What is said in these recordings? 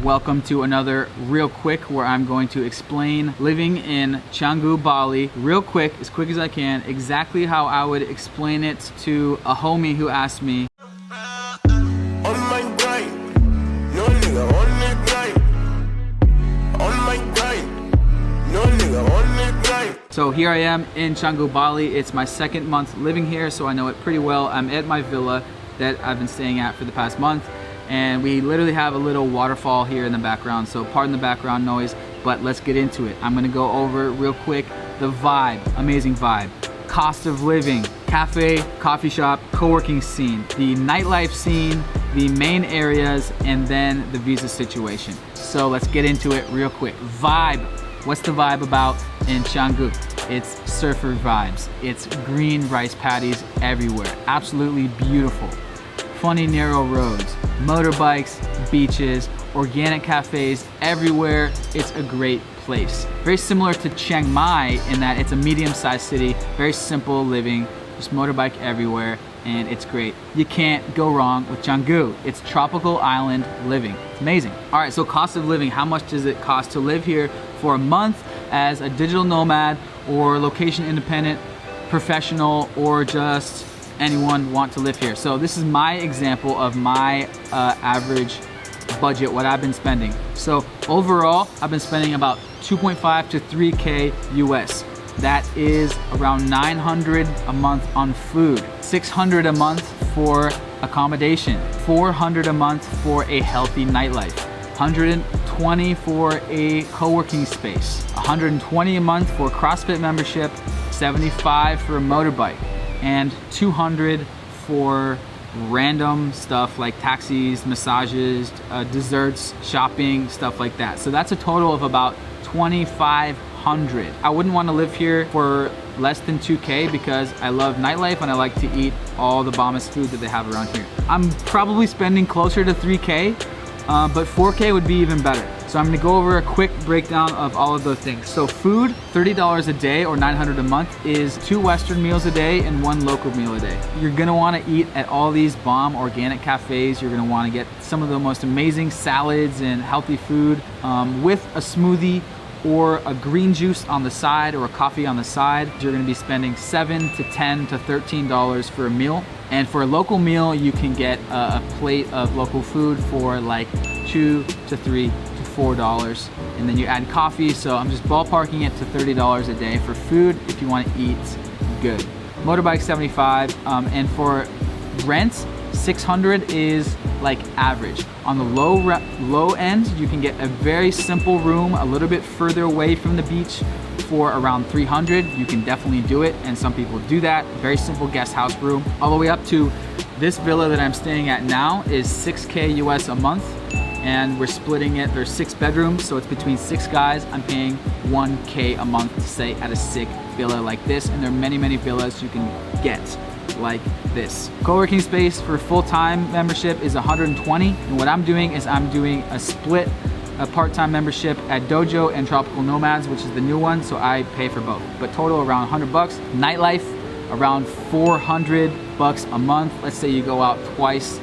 Welcome to another Real Quick, where I'm going to explain living in Canggu, Bali, real quick, as quick as I can, exactly how I would explain it to a homie who asked me. So here I am in Canggu, Bali. It's my second month living here, so I know it pretty well. I'm at my villa that I've been staying at for the past month, and we literally have a little waterfall here in the background, so pardon the background noise, but let's get into it. I'm gonna go over real quick the vibe, amazing vibe, cost of living, cafe, coffee shop, co-working scene, the nightlife scene, the main areas, and then the visa situation. So let's get into it real quick. Vibe. What's the vibe about in Canggu? It's surfer vibes. It's green rice paddies everywhere. Absolutely beautiful. Funny narrow roads, motorbikes, beaches, organic cafes everywhere. It's a great place. Very similar to Chiang Mai in that it's a medium-sized city, very simple living, just motorbike everywhere, and it's great. You can't go wrong with Canggu. It's tropical island living. It's amazing. All right, so cost of living. How much does it cost to live here for a month as a digital nomad or location independent professional, or just anyone want to live here? So this is my example of my average budget, what I've been spending. So overall, I've been spending about 2.5 to 3K US. That is around 900 a month on food, 600 a month for accommodation, 400 a month for a healthy nightlife, 120 for a co-working space, 120 a month for CrossFit membership, 75 for a motorbike, and 200 for random stuff like taxis, massages, desserts, shopping, stuff like that. So that's a total of about 2,500. I wouldn't want to live here for less than 2K because I love nightlife and I like to eat all the bombest food that they have around here. I'm probably spending closer to 3K, but 4K would be even better. So I'm gonna go over a quick breakdown of all of those things. So food, $30 a day or 900 a month is 2 Western meals a day and 1 local meal a day. You're gonna wanna eat at all these bomb organic cafes. You're gonna wanna get some of the most amazing salads and healthy food with a smoothie or a green juice on the side or a coffee on the side. You're gonna be spending $7 to $10 to $13 for a meal. And for a local meal, you can get a plate of local food for like $2 to $3 to $4. And then you add coffee, so I'm just ballparking it to $30 a day for food if you wanna eat good. Motorbike 75, and for rent, 600 is like average. On the low end, you can get a very simple room a little bit further away from the beach for around 300. You can definitely do it, and some people do that. Very simple guest house room. All the way up to this villa that I'm staying at now is 6K US a month, and we're splitting it. There's 6 bedrooms, so it's between 6 guys. I'm paying 1K a month to stay at a sick villa like this, and there are many, many villas you can get like this. Co-working space for full-time membership is 120, and what I'm doing is I'm doing a part-time membership at Dojo and Tropical Nomads, which is the new one, so I pay for both. But total around 100 bucks. Nightlife, around 400 bucks a month. Let's say you go out twice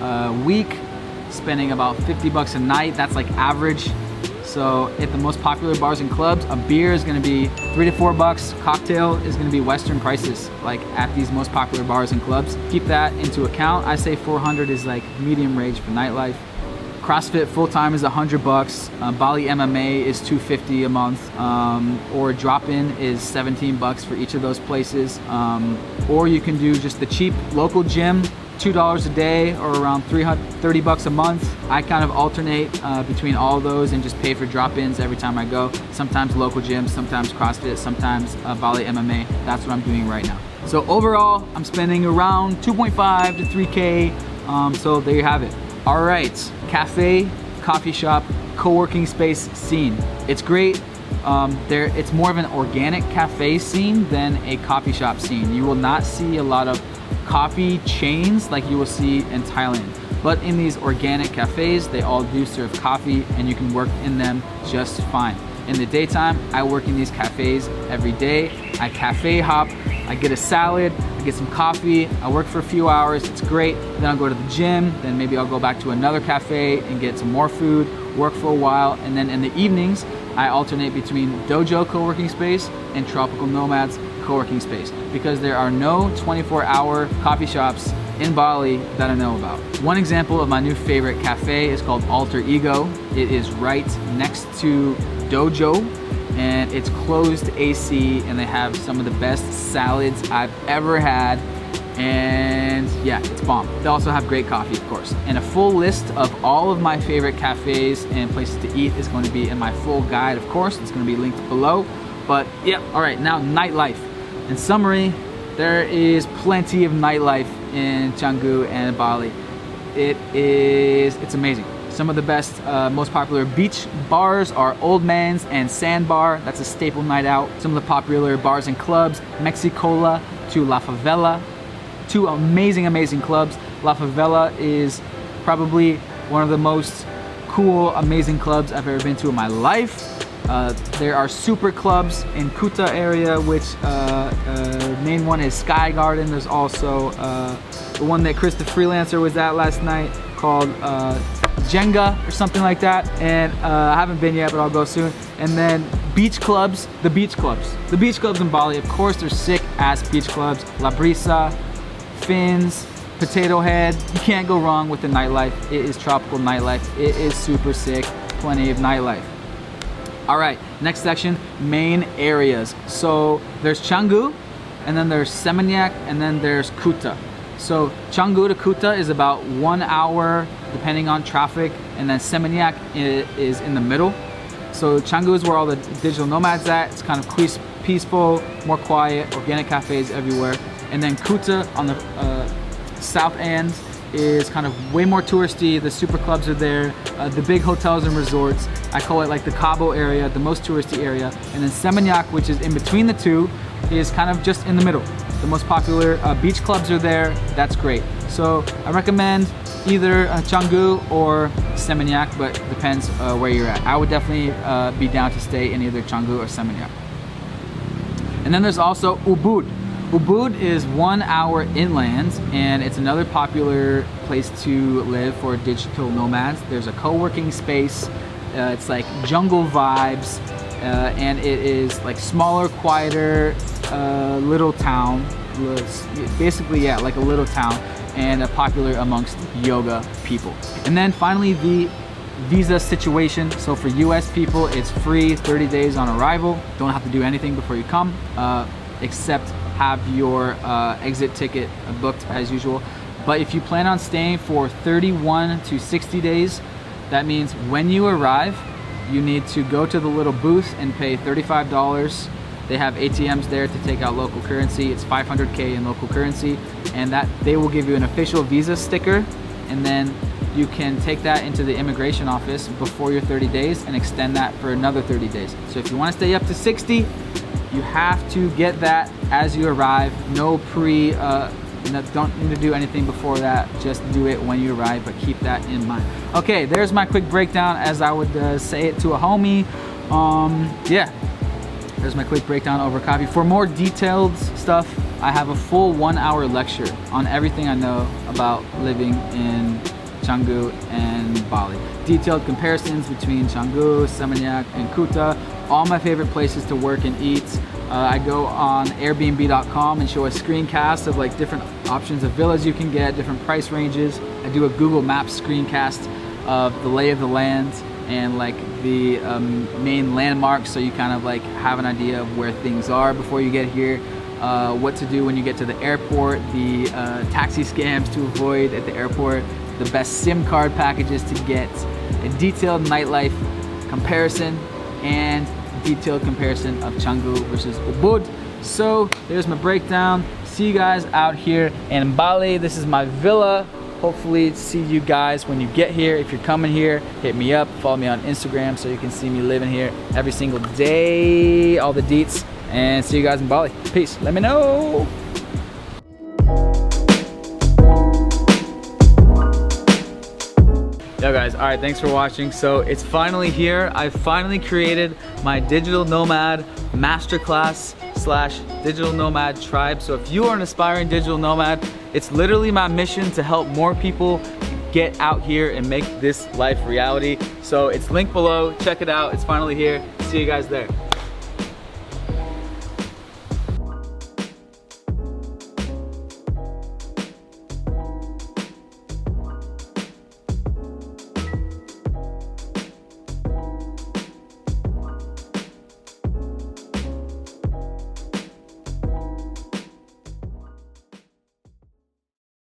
a week, spending about 50 bucks a night. That's like average. So at the most popular bars and clubs, a beer is gonna be 3 to 4 bucks. Cocktail is gonna be Western prices, like at these most popular bars and clubs. Keep that into account. I say 400 is like medium range for nightlife. CrossFit full-time is 100 bucks. Bali MMA is 250 a month, or drop-in is 17 bucks for each of those places. Or you can do just the cheap local gym, $2 a day or around 30 bucks a month. I kind of alternate between all of those and just pay for drop-ins every time I go. Sometimes local gyms, sometimes CrossFit, sometimes Bali MMA. That's what I'm doing right now. So overall, I'm spending around 2.5 to 3K. So there you have it. All right, cafe, coffee shop, co-working space scene. It's great. It's more of an organic cafe scene than a coffee shop scene. You will not see a lot of coffee chains like you will see in Thailand. But in these organic cafes, they all do serve coffee and you can work in them just fine. In the daytime, I work in these cafes every day. I cafe hop, I get a salad, I get some coffee, I work for a few hours, it's great. Then I'll go to the gym, then maybe I'll go back to another cafe and get some more food, work for a while, and then in the evenings, I alternate between Dojo co-working space and Tropical Nomads co-working space, because there are no 24-hour coffee shops in Bali that I know about. One example of my new favorite cafe is called Alter Ego. It is right next to Dojo, and it's closed AC, and they have some of the best salads I've ever had. And yeah, it's bomb. They also have great coffee, of course. And a full list of all of my favorite cafes and places to eat is going to be in my full guide, of course. It's going to be linked below. But yeah, all right, now nightlife. In summary, there is plenty of nightlife in Canggu and Bali. It's amazing. Some of the best, most popular beach bars are Old Man's and Sandbar. That's a staple night out. Some of the popular bars and clubs, Mexicola to La Favela. Two amazing clubs. La Favela is probably one of the most cool, amazing clubs I've ever been to in my life. There are super clubs in Kuta area, which main one is Sky Garden. There's also the one that Chris the Freelancer was at last night called Jenga or something like that. And I haven't been yet, but I'll go soon. And then beach clubs, the beach clubs in Bali. Of course, they're sick ass beach clubs. La Brisa, Fins, Potato Head. You can't go wrong with the nightlife. It is tropical nightlife. It is super sick. Plenty of nightlife. All right, next section, main areas. So there's Canggu, and then there's Seminyak, and then there's Kuta. So Canggu to Kuta is about 1 hour, depending on traffic, and then Seminyak is in the middle. So Canggu is where all the digital nomads at. It's kind of peaceful, more quiet, organic cafes everywhere. And then Kuta on the south end is kind of way more touristy. The super clubs are there, the big hotels and resorts. I call it like the Cabo area, the most touristy area. And then Seminyak, which is in between the two, is kind of just in the middle. The most popular beach clubs are there. That's great. So I recommend either Canggu or Seminyak, but it depends where you're at. I would definitely be down to stay in either Canggu or Seminyak. And then there's also Ubud. Ubud is 1 hour inland, and it's another popular place to live for digital nomads. There's a co-working space. It's like jungle vibes, and it is like smaller, quieter, little town. Basically, yeah, like a little town, and popular amongst yoga people. And then finally, the visa situation. So for US people, it's free 30 days on arrival. Don't have to do anything before you come, except have your exit ticket booked as usual. But if you plan on staying for 31 to 60 days, that means when you arrive, you need to go to the little booth and pay $35. They have ATMs there to take out local currency. It's 500K in local currency, and that they will give you an official visa sticker, and then you can take that into the immigration office before your 30 days and extend that for another 30 days. So if you want to stay up to 60, you have to get that as you arrive. No don't need to do anything before that. Just do it when you arrive, but keep that in mind. Okay, there's my quick breakdown as I would say it to a homie. Yeah, there's my quick breakdown over coffee. For more detailed stuff, I have a full 1 hour lecture on everything I know about living in Canggu and Bali. Detailed comparisons between Canggu, Seminyak, and Kuta. All my favorite places to work and eat. I go on Airbnb.com and show a screencast of like different options of villas you can get, different price ranges. I do a Google Maps screencast of the lay of the land and like the main landmarks, so you kind of like have an idea of where things are before you get here. What to do when you get to the airport, the taxi scams to avoid at the airport, the best SIM card packages to get, a detailed nightlife comparison, and detailed comparison of Canggu versus Ubud. So there's my breakdown. See you guys out here in Bali. This is my villa. Hopefully see you guys when you get here. If you're coming here, hit me up, follow me on Instagram so you can see me living here every single day, all the deets, and see you guys in Bali. Peace. Let me know. Yo guys, all right, thanks for watching. So it's finally here. I finally created my digital nomad masterclass / digital nomad tribe. So if you are an aspiring digital nomad, it's literally my mission to help more people get out here and make this life reality. So it's linked below, check it out, it's finally here. See you guys there.